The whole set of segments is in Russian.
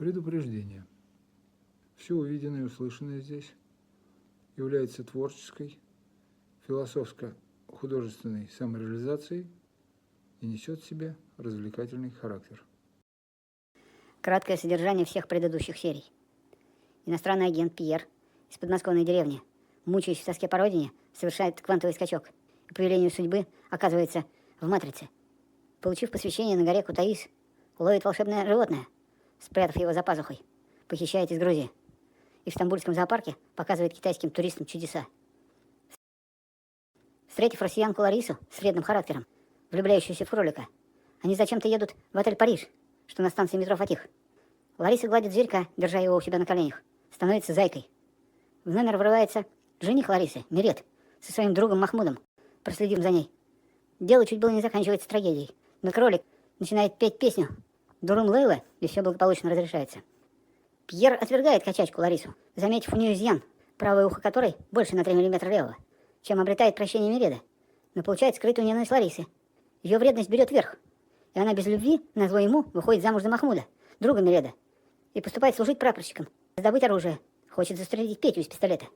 Предупреждение. Все увиденное и услышанное здесь является творческой, философско-художественной самореализацией и несет в себе развлекательный характер. Краткое содержание всех предыдущих серий. Иностранный агент Пьер из подмосковной деревни, мучаясь в тоске по родине, совершает квантовый скачок и по велению судьбы оказывается в «Матрице». Получив посвящение на горе Кутаис, ловит волшебное животное, спрятав его за пазухой, похищает из Грузии. И в стамбульском зоопарке показывает китайским туристам чудеса. Встретив россиянку Ларису с вредным характером, влюбляющуюся в кролика, они зачем-то едут в отель «Париж», что на станции метро «Фатих». Лариса гладит зверька, держа его у себя на коленях, становится зайкой. В номер врывается жених Ларисы, Мирет, со своим другом Махмудом, проследив за ней. Дело чуть было не заканчивается трагедией, но кролик начинает петь песню «Дурум Лейла», и все благополучно разрешается. Пьер отвергает качачку Ларису, заметив у нее изъян, правое ухо которой больше на 3 мм левого, чем обретает прощение Миреда, но получает скрытую ненависть Ларисы. Ее вредность берет верх, и она без любви, назло ему, выходит замуж за Махмуда, друга Миреда, и поступает служить прапорщиком, раздобыть оружие, хочет застрелить Петю из пистолета.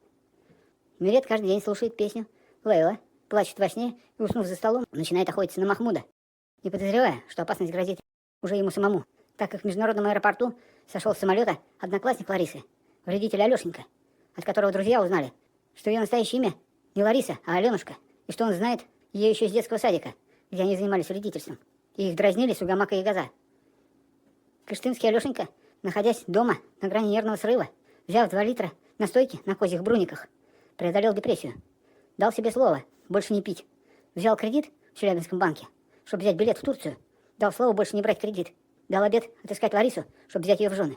Мирет каждый день слушает песню Лейла, плачет во сне и, уснув за столом, начинает охотиться на Махмуда, не подозревая, что опасность грозит уже ему самому, так как в международном аэропорту сошел с самолета одноклассник Ларисы, вредитель Алешенька, от которого друзья узнали, что ее настоящее имя не Лариса, а Аленушка, и что он знает ее еще с детского садика, где они занимались вредительством, и их дразнили Сугамака и Газа. Кыштымский Алешенька, находясь дома на грани нервного срыва, взяв 2 литра настойки на козьих бруниках, преодолел депрессию, дал себе слово больше не пить, взял кредит в Челябинском банке, чтобы взять билет в Турцию, дал слово больше не брать кредит, дал обет отыскать Ларису, чтобы взять ее в жены.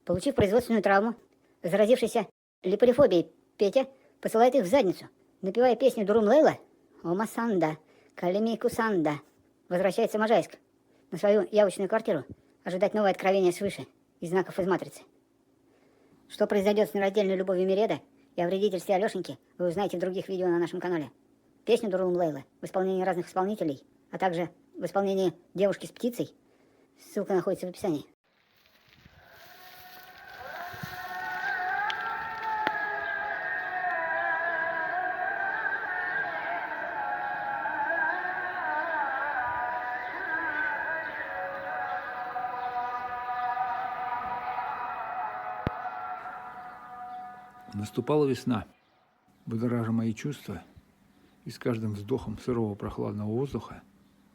Получив производственную травму, заразившийся липолифобией Петя посылает их в задницу, напевая песню «Дурум Лейла» «Омасанда, Калими Кусанда». Возвращается в Можайск, на свою явочную квартиру, ожидать новое откровение свыше и знаков из «Матрицы». Что произойдет с нераздельной любовью Миреда и о вредительстве Алешеньки, вы узнаете в других видео на нашем канале. Песню «Дурум Лейла» в исполнении разных исполнителей, а также в исполнении девушки с птицей, ссылка находится в описании. Наступала весна, будоража мои чувства, и с каждым вздохом сырого прохладного воздуха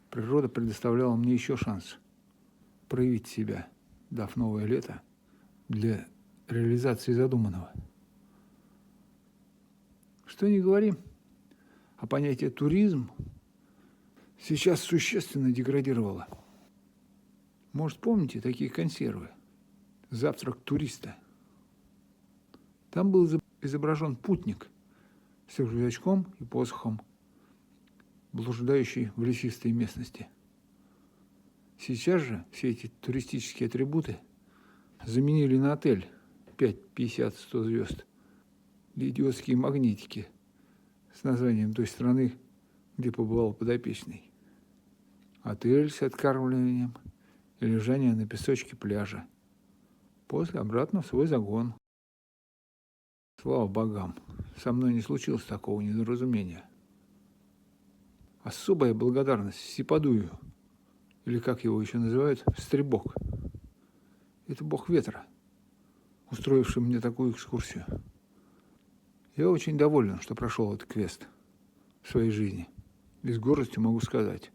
природа предоставляла мне еще шанс проявить себя, дав новое лето для реализации задуманного. Что ни говори, а понятие «туризм» сейчас существенно деградировало. Может, помните такие консервы «Завтрак туриста»? Там был изображен путник с рюкзачком и посохом, блуждающий в лесистой местности. Сейчас же все эти туристические атрибуты заменили на отель 5, 50, 100 звезд или идиотские магнитики с названием той страны, где побывал подопечный. Отель с откармливанием и лежание на песочке пляжа. После обратно в свой загон. Слава богам, со мной не случилось такого недоразумения. Особая благодарность Сипадую, или как его еще называют, Стребок. Это бог ветра, устроивший мне такую экскурсию. Я очень доволен, что прошел этот квест в своей жизни. И с гордостью могу сказать,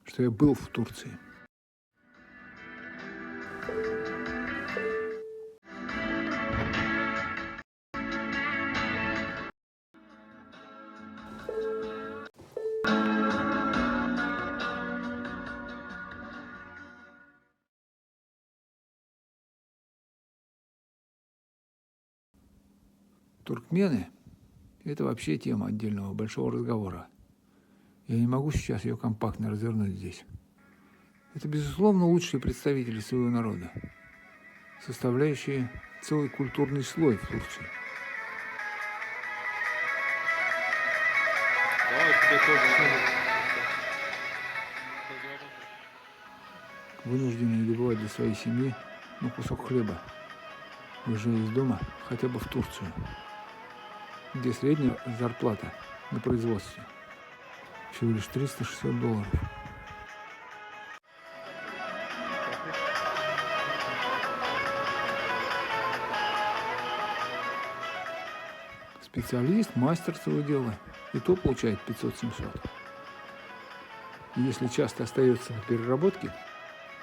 что я был в Турции. Туркмены – это вообще тема отдельного большого разговора. Я не могу сейчас ее компактно развернуть здесь. Это, безусловно, лучшие представители своего народа, составляющие целый культурный слой в Турции. Вынужденные добывать для своей семьи на кусок хлеба, уезжая из дома хотя бы в Турцию, где средняя зарплата на производстве всего лишь $360. Специалист, мастер своего дела, и то получает 500-700. И если часто остается на переработке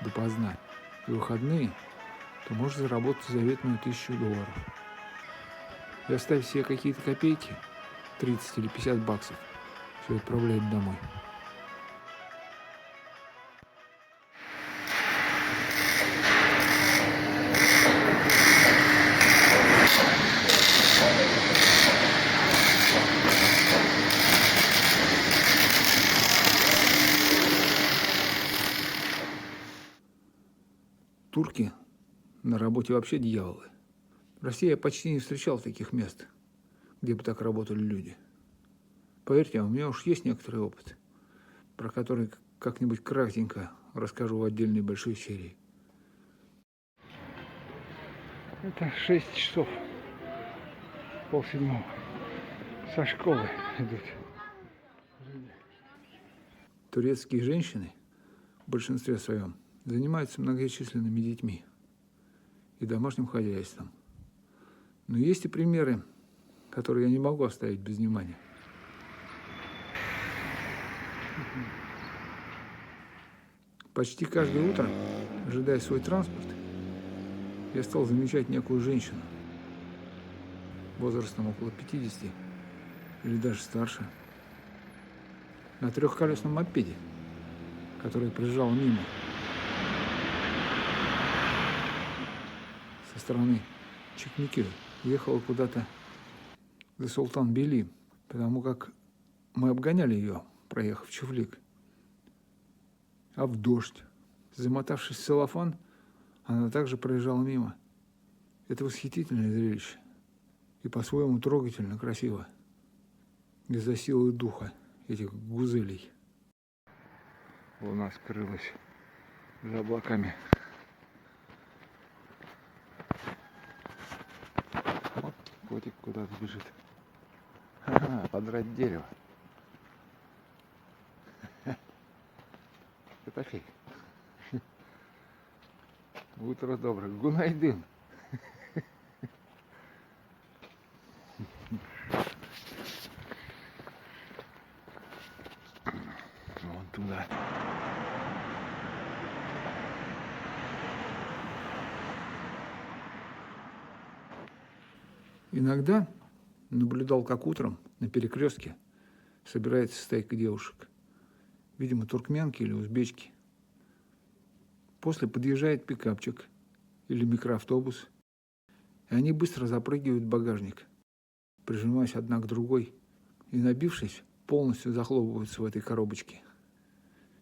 допоздна и выходные, то может заработать заветную $1000. И оставив себе какие-то копейки, 30 или 50 баксов, все отправляет домой. Турки на работе вообще дьяволы. В России я почти не встречал таких мест, где бы так работали люди. Поверьте, у меня уж есть некоторый опыт, про который как-нибудь кратенько расскажу в отдельной большой серии. Это 6 часов, 6:30. Со школы идут. Турецкие женщины в большинстве своем занимаются многочисленными детьми и домашним хозяйством. Но есть и примеры, которые я не могу оставить без внимания. Почти каждое утро, ожидая свой транспорт, я стал замечать некую женщину возрастом около 50 или даже старше, на трехколесном мопеде, который проезжал мимо со стороны Чекмекира, ехала куда-то за Султан-Бейли, потому как мы обгоняли ее, проехав Чифлик. А в дождь, замотавшись в целлофан, она также проезжала мимо. Это восхитительное зрелище и по-своему трогательно красиво из-за силы духа этих гузелей. Луна скрылась за облаками. Вот котик куда-то бежит. Ага, подрать дерево. Котофей. Утро доброе. Гунайдын. Вон туда. Иногда наблюдал, как утром на перекрестке собирается стайка девушек. Видимо, туркменки или узбечки. После подъезжает пикапчик или микроавтобус, и они быстро запрыгивают в багажник, прижимаясь одна к другой, и, набившись, полностью захлопываются в этой коробочке.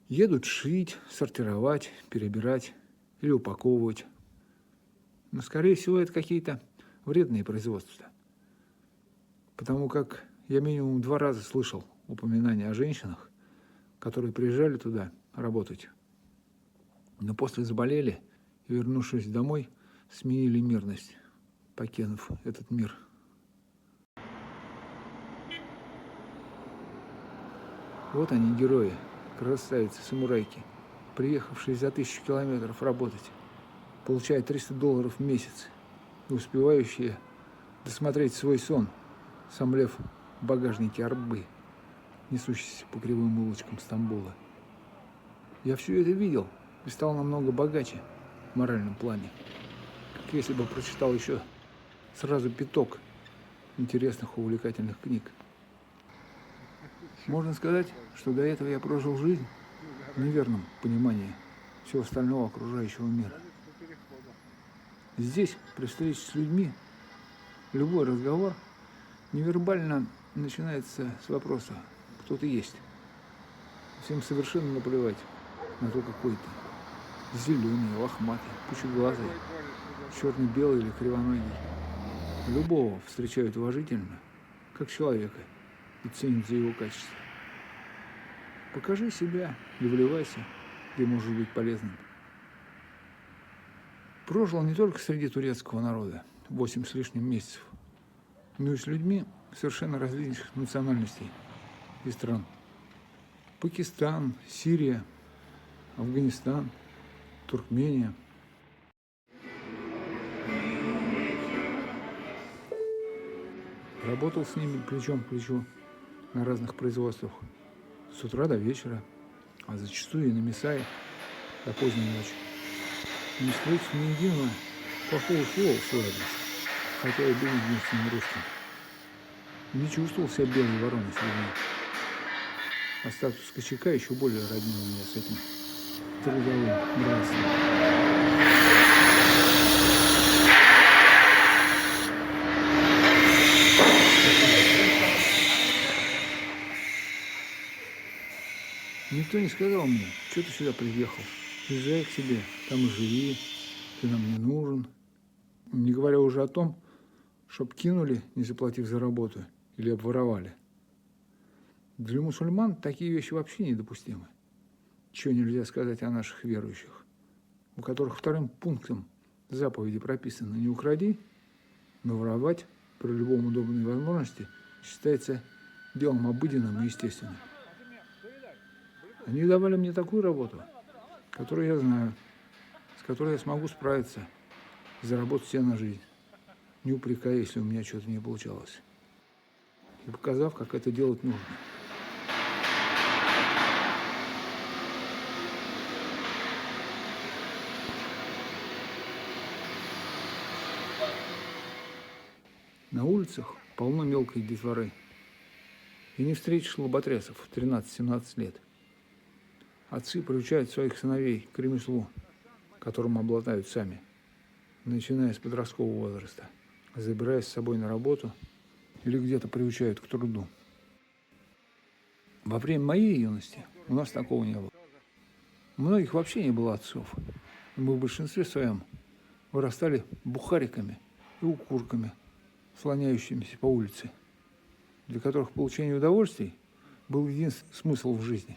Едут шить, сортировать, перебирать или упаковывать. Но, скорее всего, это какие-то вредные производства. Потому как я минимум 2 раза слышал упоминания о женщинах, которые приезжали туда работать, но после заболели и, вернувшись домой, сменили мирность, покинув этот мир. Вот они, герои, красавицы-самурайки, приехавшие за 1000 километров работать, получая $300 в месяц и успевающие досмотреть свой сон, сомлев в багажнике арбы, несущейся по кривым улочкам Стамбула. Я все это видел и стал намного богаче в моральном плане, как если бы прочитал еще сразу 5 интересных и увлекательных книг. Можно сказать, что до этого я прожил жизнь в неверном понимании всего остального окружающего мира. Здесь, при встрече с людьми, любой разговор невербально начинается с вопроса «Кто ты есть?». Всем совершенно наплевать на то, какой ты. Зеленый, лохматый, пучеглазый, черно-белый или кривоногий. Любого встречают уважительно, как человека, и ценят за его качество. Покажи себя и вливайся, где можешь быть полезным. Прожил не только среди турецкого народа 8 с лишним месяцев, но и с людьми совершенно различных национальностей и стран. Пакистан, Сирия, Афганистан, Туркмения. Работал с ними плечом к плечу на разных производствах с утра до вечера, а зачастую и на Мессае до поздней ночи. Не слышал ни единого плохого слова в свой адрес, хотя и был единственным русским. Не чувствовал себя белой вороной с людьми. А статус кочека еще более роднил меня с этим трудовым братством. Никто не сказал мне, что ты сюда приехал. Езжай к себе, там и живи, ты нам не нужен. Не говоря уже о том, чтоб кинули, не заплатив за работу, или обворовали. Для мусульман такие вещи вообще недопустимы. Чего нельзя сказать о наших верующих, у которых вторым пунктом заповеди прописано «не укради», но воровать при любом удобной возможности считается делом обыденным и естественным. Они давали мне такую работу, которую я знаю, с которой я смогу справиться и заработать себе на жизнь, не упрекая, если у меня что-то не получалось, и показав, как это делать нужно. На улицах полно мелкой детворы, и не встретишь лоботрясов в 13-17 лет. Отцы приучают своих сыновей к ремеслу, которым обладают сами, начиная с подросткового возраста, забирая с собой на работу или где-то приучают к труду. Во время моей юности у нас такого не было. У многих вообще не было отцов, и мы в большинстве своем вырастали бухариками и укурками, слоняющимися по улице, для которых получение удовольствий был единственный смысл в жизни,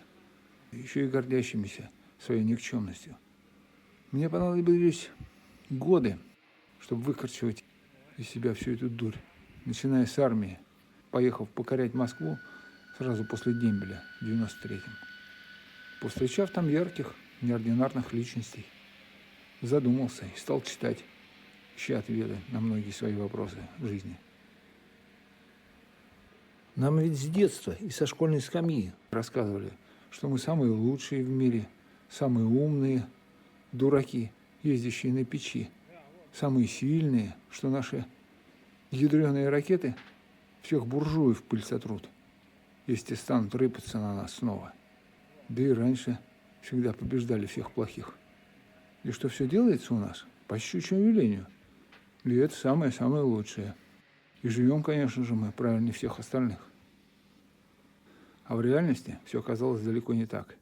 еще и гордящимися своей никчемностью. Мне понадобились годы, чтобы выкорчевать из себя всю эту дурь, начиная с армии, поехав покорять Москву сразу после дембеля в 93-м. Повстречав там ярких, неординарных личностей, задумался и стал читать, ища ответы на многие свои вопросы в жизни. Нам ведь с детства и со школьной скамьи рассказывали, что мы самые лучшие в мире, самые умные, дураки, ездящие на печи, самые сильные, что наши ядреные ракеты всех буржуев в пыль сотрут, если станут рыпаться на нас снова. Да и раньше всегда побеждали всех плохих. И что все делается у нас по щучьему велению. И это самое-самое лучшее. И живем, конечно же, мы правильнее всех остальных. А в реальности все оказалось далеко не так.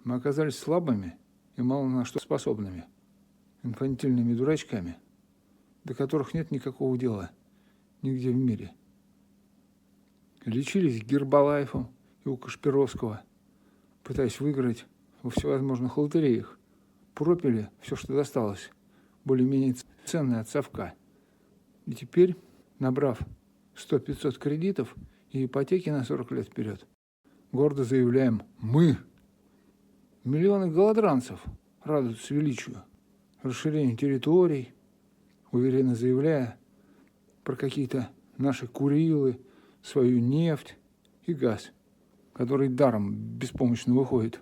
Мы оказались слабыми и мало на что способными, инфантильными дурачками, до которых нет никакого дела нигде в мире. Лечились Гербалайфом и у Кашпировского, пытаясь выиграть во всевозможных лотереях. Пропили все, что досталось, более-менее ценное от совка. И теперь, набрав 100-500 кредитов и ипотеки на 40 лет вперед, гордо заявляем «Мы». Миллионы голодранцев радуются величию, расширению территорий, уверенно заявляя про какие-то наши Курилы, свою нефть и газ, который даром беспомощно выходит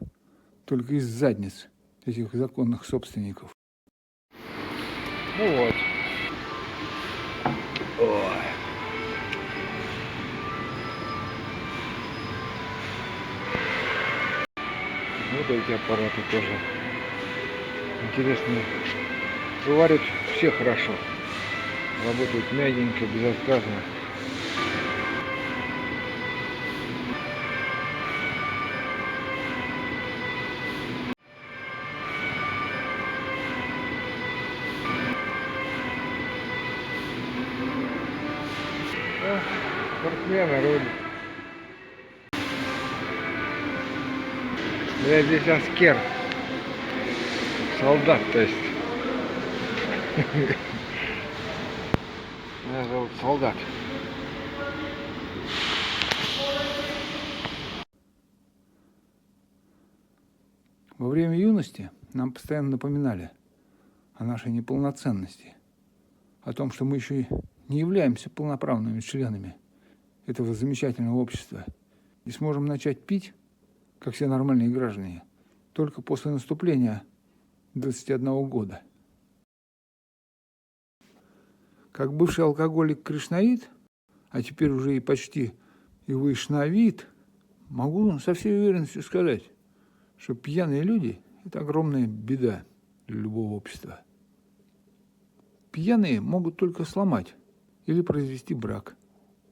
только из задниц этих законных собственников. Ну вот. Ой. Вот эти аппараты тоже интересные. Варят все хорошо. Работают мягенько, безотказно. Спортсмены рулят. Я здесь аскер, солдат, то есть Меня зовут Солдат. Во время юности нам постоянно напоминали о нашей неполноценности, о том, что мы еще и не являемся полноправными членами этого замечательного общества и сможем начать пить, как все нормальные граждане, только после наступления 21 года. Как бывший алкоголик-кришнаит, а теперь уже и почти и вайшнавит, могу со всей уверенностью сказать, что пьяные люди – это огромная беда для любого общества. Пьяные могут только сломать или произвести брак,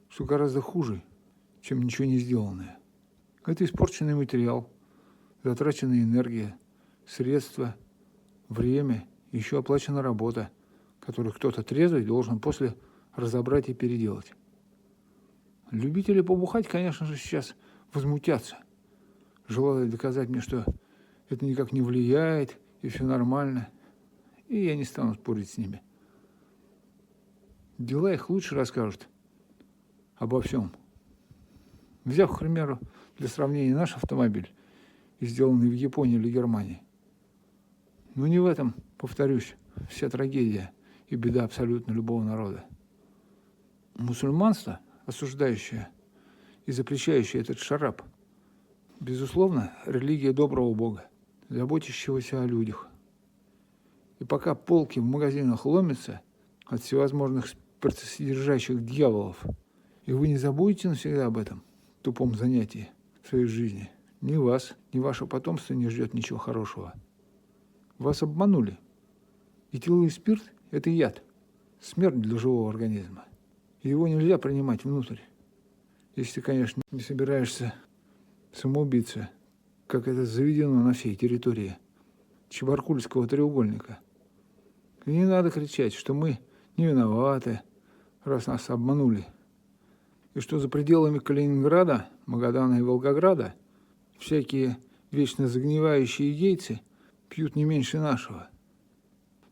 что гораздо хуже, чем ничего не сделанное. Это испорченный материал, затраченная энергия, средства, время, еще оплачена работа, которую кто-то трезвый должен после разобрать и переделать. Любители побухать, конечно же, сейчас возмутятся, желая доказать мне, что это никак не влияет и все нормально, и я не стану спорить с ними. Дела их лучше расскажут обо всем. Взяв, к примеру, для сравнения наш автомобиль, сделанный в Японии или Германии. Но не в этом, повторюсь, вся трагедия и беда абсолютно любого народа. Мусульманство, осуждающее и запрещающее этот шараб, безусловно, религия доброго Бога, заботящегося о людях. И пока полки в магазинах ломятся от всевозможных спиртосодержащих дьяволов, и вы не забудете навсегда об этом тупом занятии в своей жизни, ни вас, ни ваше потомство не ждет ничего хорошего. Вас обманули. Этиловый спирт – это яд, смерть для живого организма. И его нельзя принимать внутрь, если ты, конечно, не собираешься самоубиться, как это заведено на всей территории Чебаркульского треугольника. И не надо кричать, что мы не виноваты, раз нас обманули. И что за пределами Калининграда, Магадана и Волгограда всякие вечно загнивающие гейцы пьют не меньше нашего.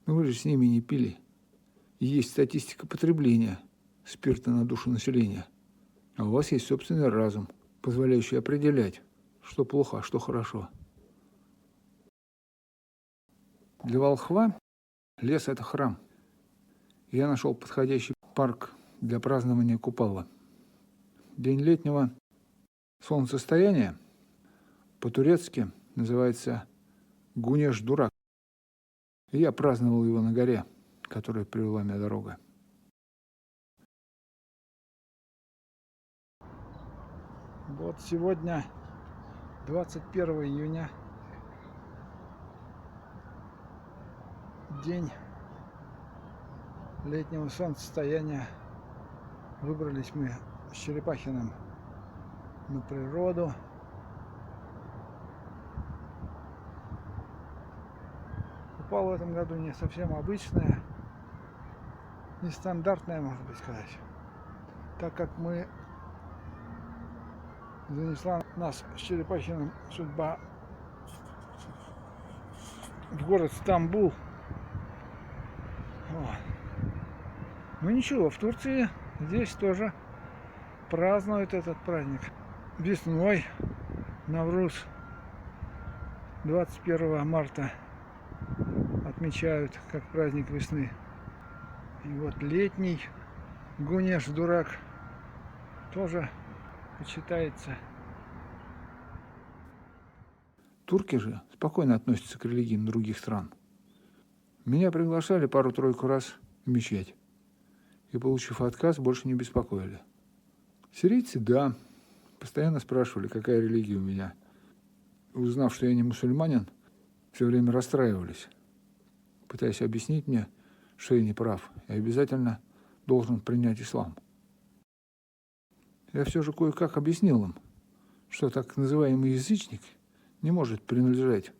Но вы же с ними не пили. И есть статистика потребления спирта на душу населения. А у вас есть собственный разум, позволяющий определять, что плохо, а что хорошо. Для волхва лес – это храм. Я нашел подходящий парк для празднования Купала. День летнего солнцестояния по-турецки называется Гунеш-Дурак. И я праздновал его на горе, которая привела меня дорога. Вот сегодня 21 июня, день летнего солнцестояния. Выбрались мы с Черепахиным на природу. Купала в этом году не совсем обычная, нестандартная, можно быть сказать, так как занесла нас с Черепахиным судьба в город Стамбул. Вот. Ну ничего, в Турции здесь тоже празднуют этот праздник. Весной, Навруз, 21 марта отмечают как праздник весны. И вот летний Гунеш-Дурак тоже почитается. Турки же спокойно относятся к религиям других стран. Меня приглашали пару-тройку раз в мечеть. И, получив отказ, больше не беспокоили. Сирийцы, да, постоянно спрашивали, какая религия у меня. Узнав, что я не мусульманин, все время расстраивались, пытаясь объяснить мне, что я не прав и обязательно должен принять ислам. Я все же кое-как объяснил им, что так называемый язычник не может принадлежать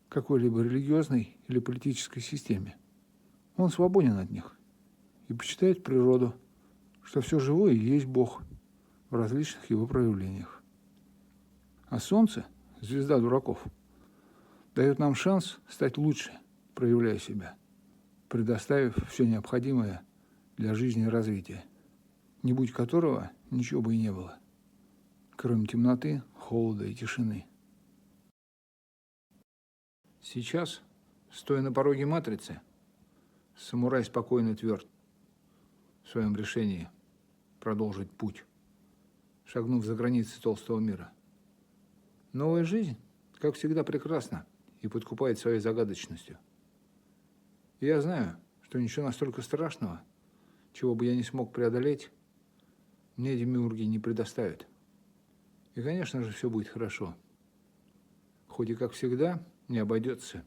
какой-либо религиозной или политической системе. Он свободен от них и почитает природу, что все живое и есть Бог в различных его проявлениях. А Солнце, звезда дураков, дает нам шанс стать лучше, проявляя себя. предоставив все необходимое для жизни и развития, не будь которого ничего бы и не было, кроме темноты, холода и тишины. Сейчас, стоя на пороге матрицы, самурай спокойно тверд в своем решении продолжить путь, шагнув за границы толстого мира. Новая жизнь, как всегда, прекрасна и подкупает своей загадочностью. И я знаю, что ничего настолько страшного, чего бы я не смог преодолеть, мне демиурги не предоставят. И, конечно же, все будет хорошо. Хоть и, как всегда, не обойдется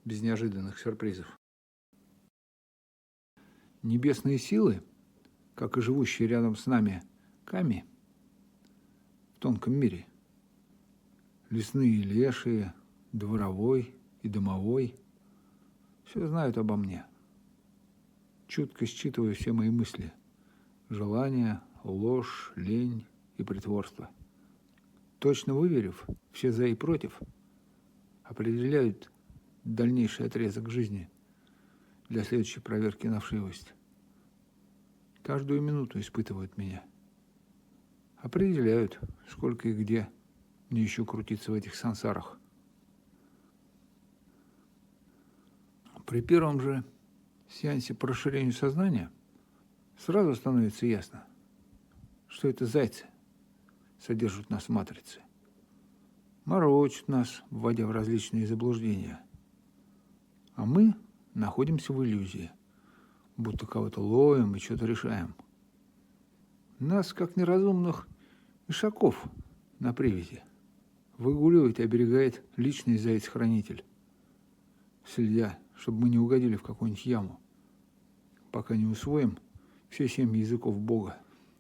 без неожиданных сюрпризов. Небесные силы, как и живущие рядом с нами ками в тонком мире, лесные лешие, дворовой и домовой, все знают обо мне, чутко считывая все мои мысли, желания, ложь, лень и притворство. Точно выверив все за и против, определяют дальнейший отрезок жизни для следующей проверки на вшивость. Каждую минуту испытывают меня. Определяют, сколько и где мне еще крутиться в этих сансарах. При первом же сеансе по расширению сознания сразу становится ясно, что это зайцы содержат нас в матрице, морочат нас, вводя в различные заблуждения. А мы находимся в иллюзии, будто кого-то ловим и что-то решаем. Нас, как неразумных ишаков на привязи, выгуливает и оберегает личный заяц-хранитель, следя, чтобы мы не угодили в какую-нибудь яму, пока не усвоим все 7 языков Бога,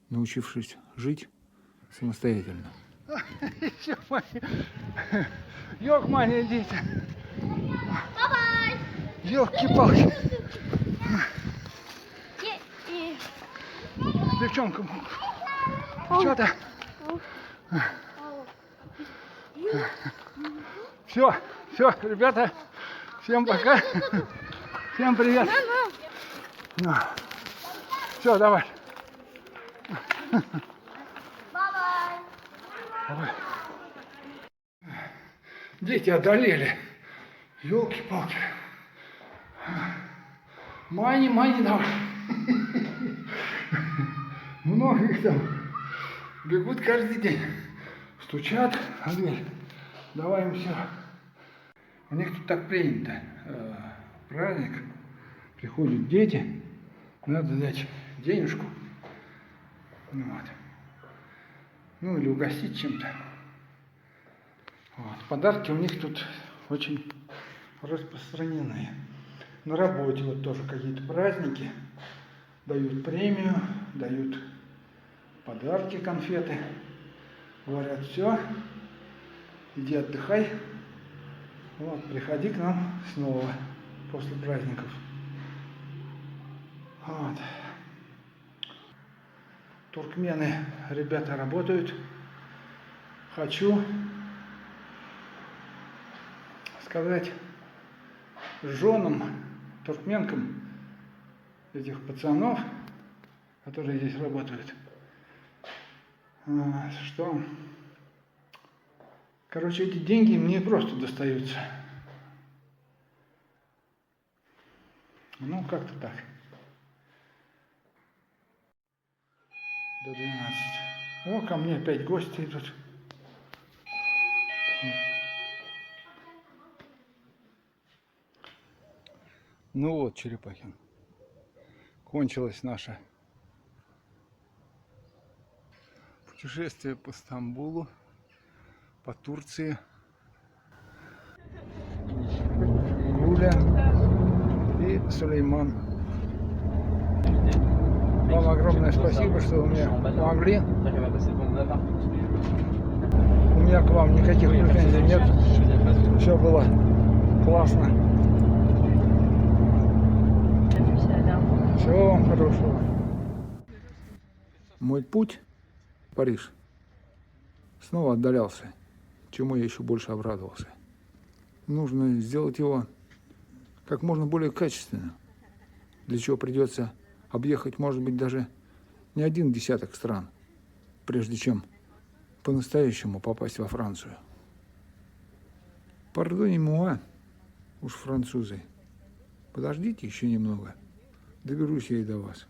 научившись жить самостоятельно. Ёлки-мани, дети! Ёлки-палки! Девчонка, что-то... Все, ребята, всем пока, всем привет. Все, давай. Давай. Дети одолели. Ёлки-палки. Мани, давай. Много их там. Бегут каждый день. Стучат в дверь. Давай им все. У них тут так принято. Праздник. Приходят дети. Надо дать денежку. Вот. Ну или угостить чем-то. Вот. Подарки у них тут очень распространенные. На работе вот тоже какие-то праздники. Дают премию, дают подарки, конфеты. Говорят, все, иди отдыхай. Вот, приходи к нам снова после праздников. Вот. Туркмены, ребята, работают. Хочу сказать женам, туркменкам этих пацанов, которые здесь работают, что, короче, эти деньги мне просто достаются. Ну, как-то так. До 12. О, ко мне опять гости идут. Ну вот, Черепахин, кончилось наше путешествие по Стамбулу, по Турции. Юля и Сулейман. Вам огромное спасибо, что вы мне помогли. У меня к вам никаких претензий нет. Все было классно. Всего вам хорошего. Мой путь в Париж снова отдалялся, чему я еще больше обрадовался. Нужно сделать его как можно более качественно, для чего придется объехать, может быть, даже не один десяток стран, прежде чем по-настоящему попасть во Францию. Пардони-муа, уж французы. Подождите еще немного, доберусь я и до вас.